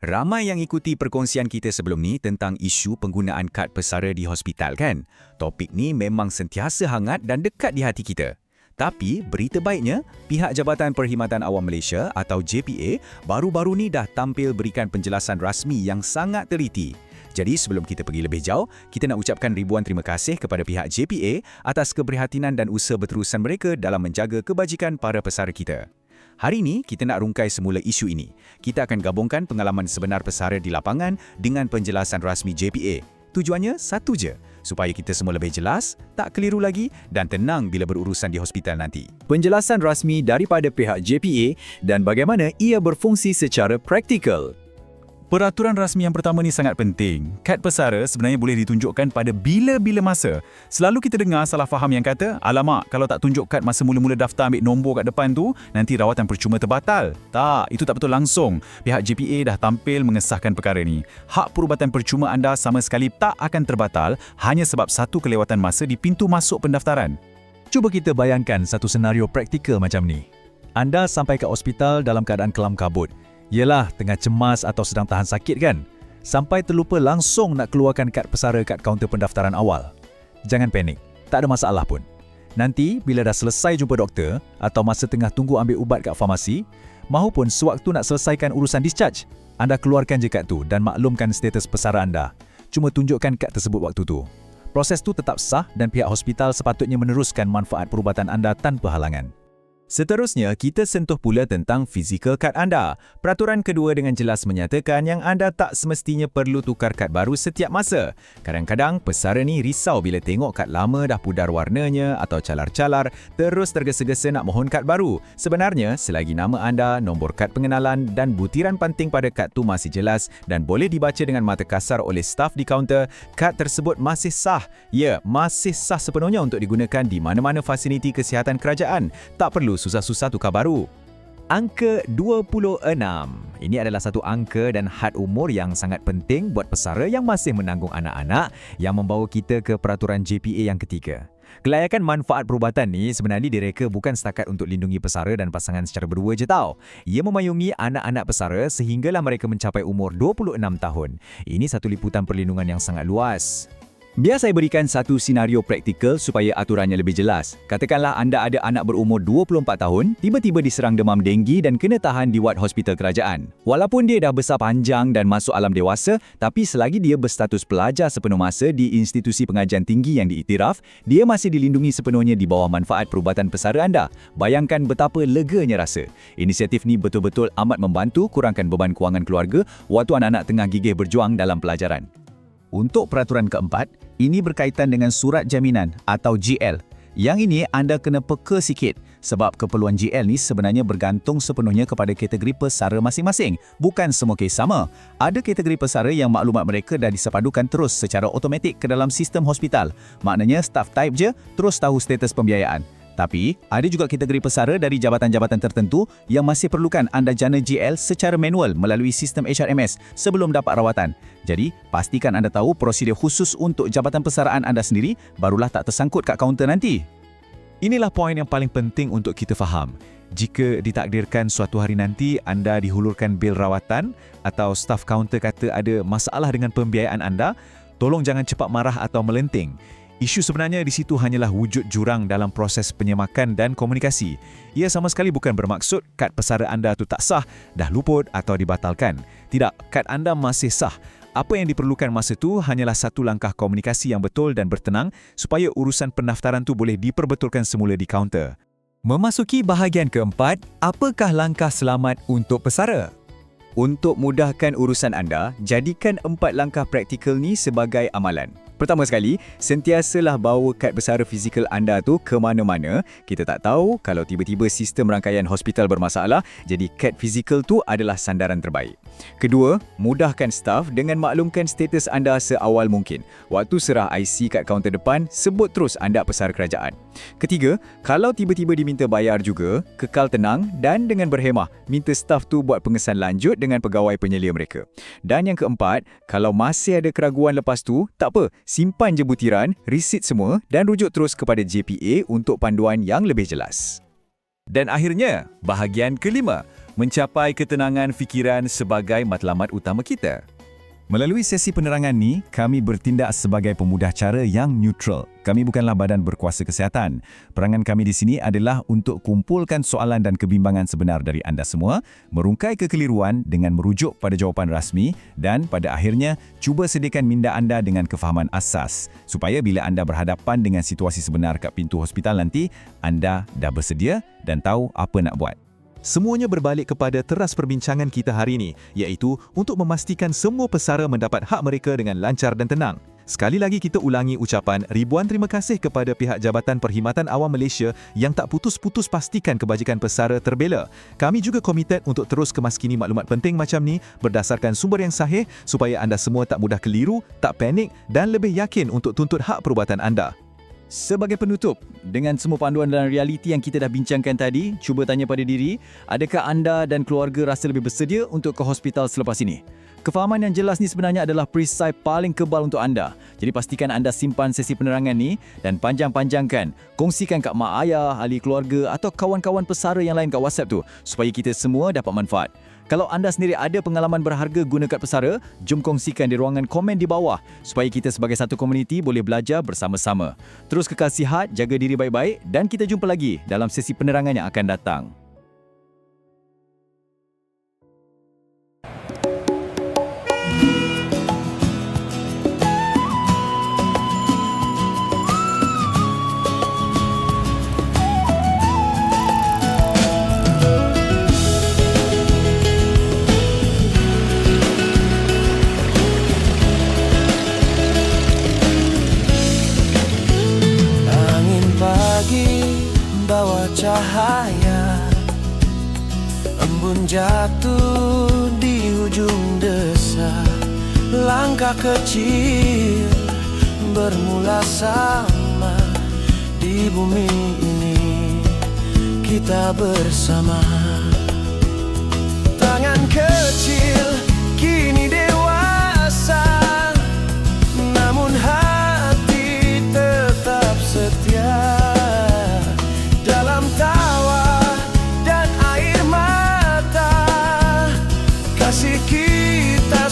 Ramai yang ikuti perkongsian kita sebelum ni tentang isu penggunaan kad pesara di hospital kan? Topik ni memang sentiasa hangat dan dekat di hati kita. Tapi berita baiknya, pihak Jabatan Perkhidmatan Awam Malaysia atau JPA baru-baru ni dah tampil berikan penjelasan rasmi yang sangat teliti. Jadi sebelum kita pergi lebih jauh, kita nak ucapkan ribuan terima kasih kepada pihak JPA atas keprihatinan dan usaha berterusan mereka dalam menjaga kebajikan para pesara kita. Hari ini, kita nak rungkai semula isu ini. Kita akan gabungkan pengalaman sebenar pesara di lapangan dengan penjelasan rasmi JPA. Tujuannya satu je, supaya kita semua lebih jelas, tak keliru lagi dan tenang bila berurusan di hospital nanti. Penjelasan rasmi daripada pihak JPA dan bagaimana ia berfungsi secara praktikal. Peraturan rasmi yang pertama ni sangat penting. Kad pesara sebenarnya boleh ditunjukkan pada bila-bila masa. Selalu kita dengar salah faham yang kata, alamak, kalau tak tunjuk kad masa mula-mula daftar ambil nombor kat depan tu, nanti rawatan percuma terbatal. Tak, itu tak betul langsung. Pihak JPA dah tampil mengesahkan perkara ni. Hak perubatan percuma anda sama sekali tak akan terbatal hanya sebab satu kelewatan masa di pintu masuk pendaftaran. Cuba kita bayangkan satu senario praktikal macam ni. Anda sampai ke hospital dalam keadaan kelam kabut. Yelah, tengah cemas atau sedang tahan sakit kan? Sampai terlupa langsung nak keluarkan kad pesara kat kaunter pendaftaran awal. Jangan panik, tak ada masalah pun. Nanti, bila dah selesai jumpa doktor atau masa tengah tunggu ambil ubat kat farmasi, mahupun sewaktu nak selesaikan urusan discharge, anda keluarkan je kad tu dan maklumkan status pesara anda. Cuma tunjukkan kad tersebut waktu tu. Proses tu tetap sah dan pihak hospital sepatutnya meneruskan manfaat perubatan anda tanpa halangan. Seterusnya, kita sentuh pula tentang fizikal kad anda. Peraturan kedua dengan jelas menyatakan yang anda tak semestinya perlu tukar kad baru setiap masa. Kadang-kadang, pesara ni risau bila tengok kad lama dah pudar warnanya atau calar-calar, terus tergesa-gesa nak mohon kad baru. Sebenarnya, selagi nama anda, nombor kad pengenalan dan butiran panting pada kad tu masih jelas dan boleh dibaca dengan mata kasar oleh staf di kaunter, kad tersebut masih sah. Ya, masih sah sepenuhnya untuk digunakan di mana-mana fasiliti kesihatan kerajaan. Tak perlu susah-susah tukar baru. Angka 26. Ini adalah satu angka dan had umur yang sangat penting buat pesara yang masih menanggung anak-anak yang membawa kita ke peraturan JPA yang ketiga. Kelayakan manfaat perubatan ni sebenarnya direka bukan setakat untuk lindungi pesara dan pasangan secara berdua je tau. Ia memayungi anak-anak pesara sehinggalah mereka mencapai umur 26 tahun. Ini satu liputan perlindungan yang sangat luas. Biar saya berikan satu senario praktikal supaya aturannya lebih jelas. Katakanlah anda ada anak berumur 24 tahun, tiba-tiba diserang demam denggi dan kena tahan di wad hospital kerajaan. Walaupun dia dah besar panjang dan masuk alam dewasa, tapi selagi dia berstatus pelajar sepenuh masa di institusi pengajian tinggi yang diiktiraf, dia masih dilindungi sepenuhnya di bawah manfaat perubatan pesara anda. Bayangkan betapa leganya rasa. Inisiatif ni betul-betul amat membantu kurangkan beban kewangan keluarga waktu anak-anak tengah gigih berjuang dalam pelajaran. Untuk peraturan keempat, ini berkaitan dengan surat jaminan atau GL. Yang ini anda kena peka sikit sebab keperluan GL ni sebenarnya bergantung sepenuhnya kepada kategori pesara masing-masing. Bukan semua kes sama. Ada kategori pesara yang maklumat mereka dah disepadukan terus secara automatik ke dalam sistem hospital. Maknanya staff type je terus tahu status pembiayaan. Tapi, ada juga kategori pesara dari jabatan-jabatan tertentu yang masih perlukan anda jana GL secara manual melalui sistem HRMS sebelum dapat rawatan. Jadi, pastikan anda tahu prosedur khusus untuk jabatan pesaraan anda sendiri, barulah tak tersangkut kat kaunter nanti. Inilah poin yang paling penting untuk kita faham. Jika ditakdirkan suatu hari nanti anda dihulurkan bil rawatan atau staf kaunter kata ada masalah dengan pembiayaan anda, tolong jangan cepat marah atau melenting. Isu sebenarnya di situ hanyalah wujud jurang dalam proses penyemakan dan komunikasi. Ia sama sekali bukan bermaksud kad pesara anda tu tak sah, dah luput atau dibatalkan. Tidak, kad anda masih sah. Apa yang diperlukan masa tu hanyalah satu langkah komunikasi yang betul dan bertenang supaya urusan pendaftaran tu boleh diperbetulkan semula di kaunter. Memasuki bahagian keempat, apakah langkah selamat untuk pesara? Untuk mudahkan urusan anda, jadikan 4 langkah praktikal ni sebagai amalan. Pertama sekali, sentiasalah bawa kad pesara fizikal anda tu ke mana-mana. Kita tak tahu kalau tiba-tiba sistem rangkaian hospital bermasalah, jadi kad fizikal tu adalah sandaran terbaik. Kedua, mudahkan staf dengan maklumkan status anda seawal mungkin. Waktu serah IC kat kaunter depan, sebut terus anda pesara kerajaan. Ketiga, kalau tiba-tiba diminta bayar juga, kekal tenang dan dengan berhemah, minta staf tu buat pengesan lanjut dengan pegawai penyelia mereka. Dan yang keempat, kalau masih ada keraguan lepas tu, tak apa, simpan je butiran, resit semua dan rujuk terus kepada JPA untuk panduan yang lebih jelas. Dan akhirnya, bahagian kelima, mencapai ketenangan fikiran sebagai matlamat utama kita. Melalui sesi penerangan ni, kami bertindak sebagai pemudah cara yang neutral. Kami bukanlah badan berkuasa kesihatan. Perangan kami di sini adalah untuk kumpulkan soalan dan kebimbangan sebenar dari anda semua, merungkai kekeliruan dengan merujuk pada jawapan rasmi dan pada akhirnya cuba sediakan minda anda dengan kefahaman asas supaya bila anda berhadapan dengan situasi sebenar kat pintu hospital nanti, anda dah bersedia dan tahu apa nak buat. Semuanya berbalik kepada teras perbincangan kita hari ini, iaitu untuk memastikan semua pesara mendapat hak mereka dengan lancar dan tenang. Sekali lagi kita ulangi ucapan ribuan terima kasih kepada pihak Jabatan Perkhidmatan Awam Malaysia yang tak putus-putus pastikan kebajikan pesara terbela. Kami juga komited untuk terus kemaskini maklumat penting macam ni berdasarkan sumber yang sahih supaya anda semua tak mudah keliru, tak panik dan lebih yakin untuk tuntut hak perubatan anda. Sebagai penutup, dengan semua panduan dan realiti yang kita dah bincangkan tadi, cuba tanya pada diri, adakah anda dan keluarga rasa lebih bersedia untuk ke hospital selepas ini? Kefahaman yang jelas ni sebenarnya adalah perisai paling kebal untuk anda. Jadi pastikan anda simpan sesi penerangan ni dan panjang-panjangkan. Kongsikan kat mak ayah, ahli keluarga atau kawan-kawan pesara yang lain kat WhatsApp tu supaya kita semua dapat manfaat. Kalau anda sendiri ada pengalaman berharga guna kad pesara, jom kongsikan di ruangan komen di bawah supaya kita sebagai satu komuniti boleh belajar bersama-sama. Terus kekal sihat, jaga diri baik-baik dan kita jumpa lagi dalam sesi penerangan yang akan datang. Bawa cahaya, embun jatuh di hujung desa. Langkah kecil bermula sama di bumi ini. Kita bersama, tangan kecil kini dewasa, namun hati tetap setia. Dalam tawa dan air mata, kasih kita